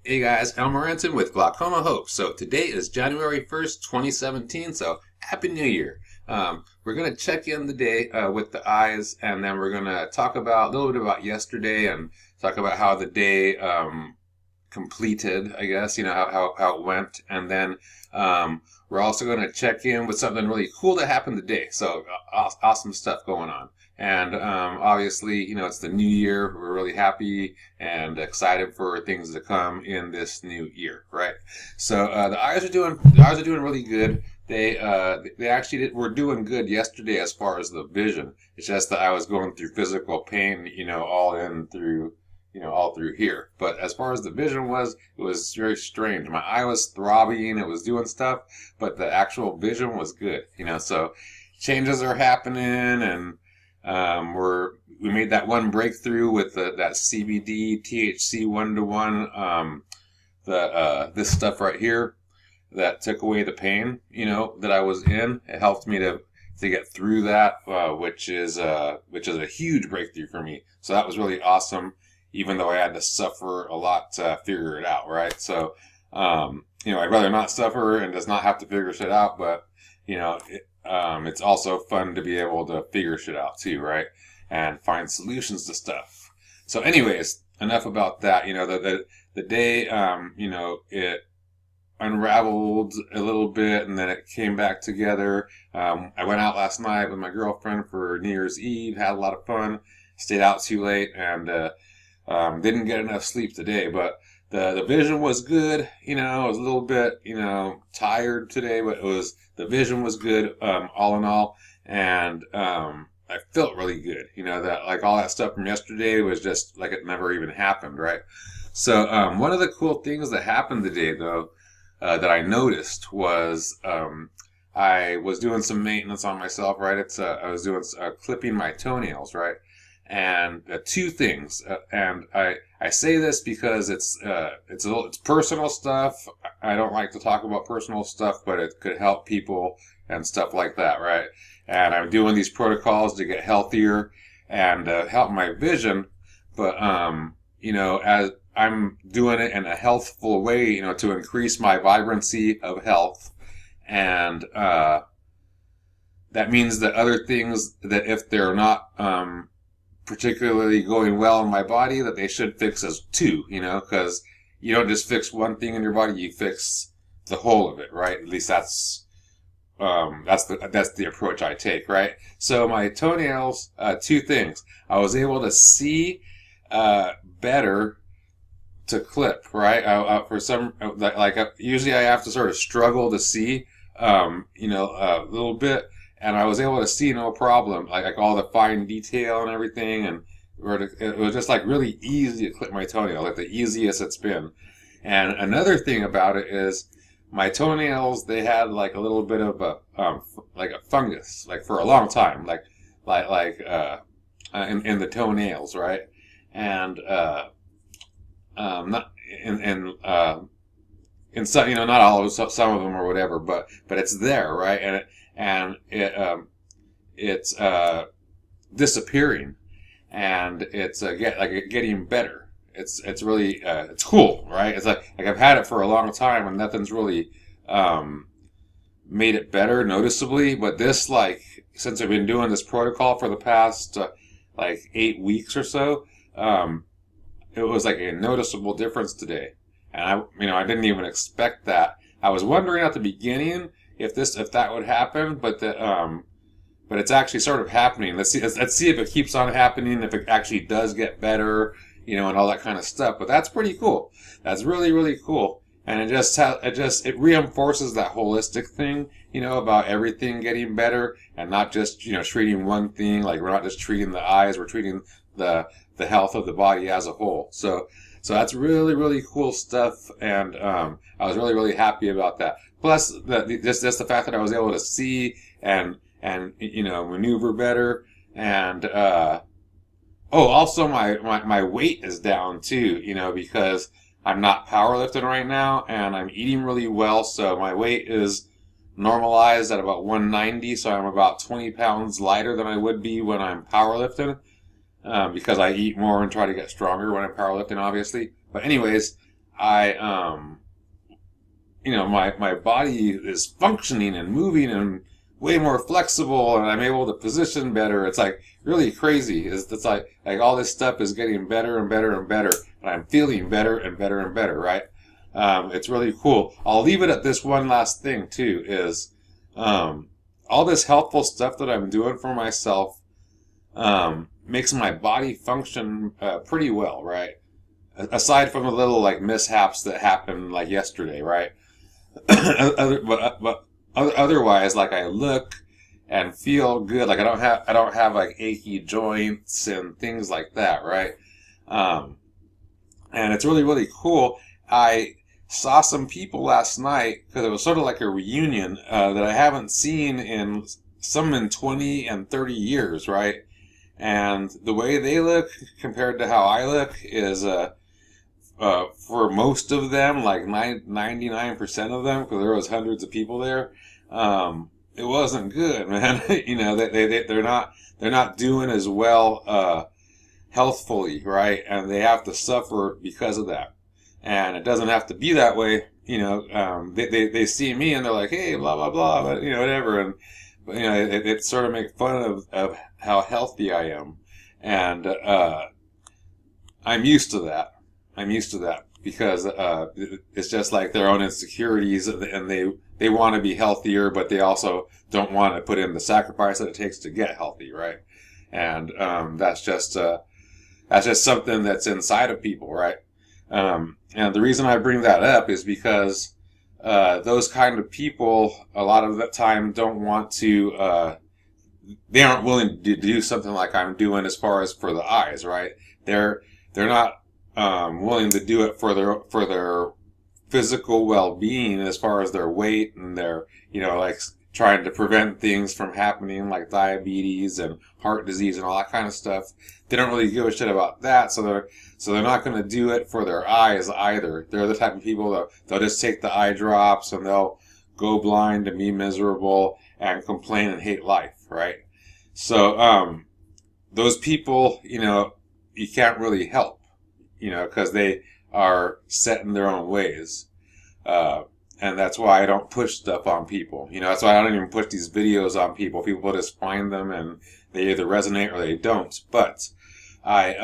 Hey guys, I'm Morentin with Glaucoma Hope. So today is January 1st, 2017, so Happy New Year. We're going to check in the day with the eyes, and then we're going to talk about a little bit about yesterday and talk about how the day completed, I guess, how it went. And then we're also going to check in with something really cool that happened today. So awesome stuff going on. And obviously, it's the new year. We're really happy and excited for things to come in this new year, right? So the eyes are doing really good. They actually were doing good yesterday as far as the vision. It's just that I was going through physical pain, all through here. But as far as the vision it was very strange. My eye was throbbing, it was doing stuff, but the actual vision was good, So changes are happening, and we made that one breakthrough with that CBD THC 1-to-1, this stuff right here that took away the pain, that I was in. It helped me to get through that, which is a huge breakthrough for me. So that was really awesome, even though I had to suffer a lot to figure it out, right? So, I'd rather not suffer and just not have to figure shit out, but, it's also fun to be able to figure shit out too, right? And find solutions to stuff. So anyways, enough about that. The day, it unraveled a little bit, and then it came back together. I went out last night with my girlfriend for New Year's Eve, had a lot of fun, stayed out too late, and didn't get enough sleep today, but the vision was good. I was a little bit, tired today, but the vision was good, all in all. And, I felt really good, that like all that stuff from yesterday was just like it never even happened, right? So, one of the cool things that happened today though, that I noticed was, I was doing some maintenance on myself, right? I was doing, clipping my toenails, right? And two things, and I say this because it's personal stuff. I don't like to talk about personal stuff, but it could help people and stuff like that, right? And I'm doing these protocols to get healthier and help my vision, but as I'm doing it in a healthful way, to increase my vibrancy of health, and that means that other things that if they're not particularly going well in my body, that they should fix as two, because you don't just fix one thing in your body, you fix the whole of it, right? At least that's the approach I take, right? So my toenails, two things. I was able to see better to clip, right? For some, usually I have to sort of struggle to see, a little bit. And I was able to see no problem, like all the fine detail and everything, and it was just like really easy to clip my toenail, like the easiest it's been. And another thing about it is my toenails, they had like a little bit of like a fungus, like for a long time, in the toenails, right? And not in some, not all of them, some of them or whatever, but it's there, right? And it's disappearing, and it's getting better. It's really it's cool, right? It's like I've had it for a long time, and nothing's really made it better noticeably. But this, since I've been doing this protocol for the past 8 weeks or so, it was like a noticeable difference today, and I didn't even expect that. I was wondering at the beginning if that would happen, but it's actually sort of happening. Let's see if it keeps on happening, if it actually does get better, and all that kind of stuff. But that's pretty cool. That's really, really cool. And it reinforces that holistic thing, about everything getting better, and not just, treating one thing. Like, we're not just treating the eyes, we're treating the health of the body as a whole. So that's really, really cool stuff, and I was really, really happy about that. Plus, just the fact that I was able to see and maneuver better, and also my weight is down too, because I'm not powerlifting right now, and I'm eating really well, so my weight is normalized at about 190, so I'm about 20 pounds lighter than I would be when I'm powerlifting. Because I eat more and try to get stronger when I'm powerlifting, obviously. But anyways, my body is functioning and moving and way more flexible, and I'm able to position better. It's like really crazy. It's like all this stuff is getting better and better and better, and I'm feeling better and better and better, right? It's really cool. I'll leave it at this one last thing too, is all this helpful stuff that I'm doing for myself makes my body function pretty well, right? Aside from the little like mishaps that happened like yesterday, right? but otherwise, like, I look and feel good. Like, I don't have like achy joints and things like that, right? And it's really, really cool. I saw some people last night, because it was sort of like a reunion that I haven't seen in 20 and 30 years, right? And the way they look compared to how I look is, for most of them, like 99% of them, because there was hundreds of people there, it wasn't good, man. They're not doing as well healthfully, right? And they have to suffer because of that. And it doesn't have to be that way, they see me and they're like, hey, blah, blah, blah, but, whatever. And, it sort of make fun of how healthy I am. And, I'm used to that. Because, it's just like their own insecurities, and they want to be healthier, but they also don't want to put in the sacrifice that it takes to get healthy, right? And, that's just something that's inside of people, right? And the reason I bring that up is because those kind of people, a lot of the time, don't want to. They aren't willing to do something like I'm doing as far as for the eyes, right? They're not willing to do it for their physical well-being, as far as their weight and their like trying to prevent things from happening like diabetes and heart disease and all that kind of stuff. They don't really give a shit about that, so they're not going to do it for their eyes either. They're the type of people that they'll just take the eye drops and they'll go blind and be miserable and complain and hate life, right? So those people, you can't really help, because they are set in their own ways. And that's why I don't push stuff on people. That's why I don't even push these videos on people. People just find them and they either resonate or they don't. But I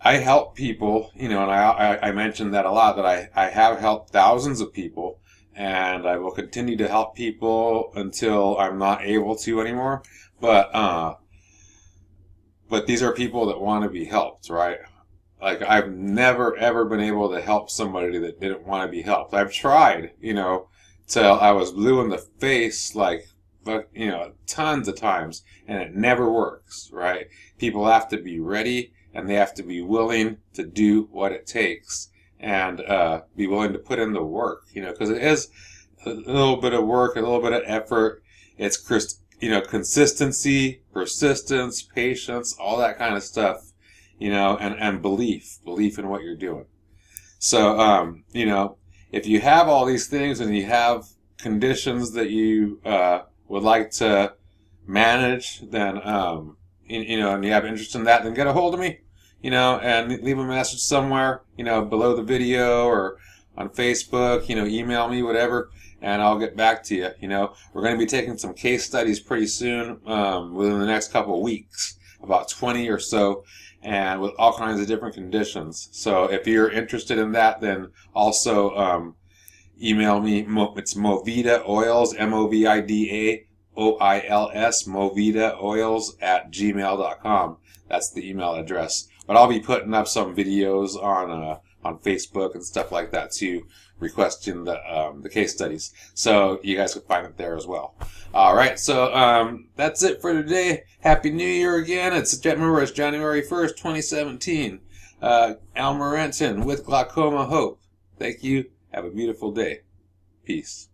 help people, and I mentioned that a lot, that I have helped thousands of people, and I will continue to help people until I'm not able to anymore. But these are people that want to be helped, right? Like, I've never, ever been able to help somebody that didn't want to be helped. I've tried, till I was blue in the face, like, tons of times, and it never works, right? People have to be ready, and they have to be willing to do what it takes, and be willing to put in the work, because it is a little bit of work, a little bit of effort. It's, consistency, persistence, patience, all that kind of stuff. And belief in what you're doing. So, if you have all these things and you have conditions that you would like to manage, then, and you have interest in that, then get a hold of me, and leave a message somewhere, below the video or on Facebook, email me, whatever, and I'll get back to you. We're going to be taking some case studies pretty soon, within the next couple of weeks, about 20 or so, and with all kinds of different conditions. So if you're interested in that, then also email me. It's MOVIDA Oils, MOVIDA OILS, MOVIDA Oils @gmail.com. That's the email address. But I'll be putting up some videos on Facebook and stuff like that too, requesting the case studies, so you guys can find it there as well. All right, so that's it for today. Happy New Year again. It's January 1st, 2017. Al Morentin with Glaucoma Hope. Thank you. Have a beautiful day. Peace.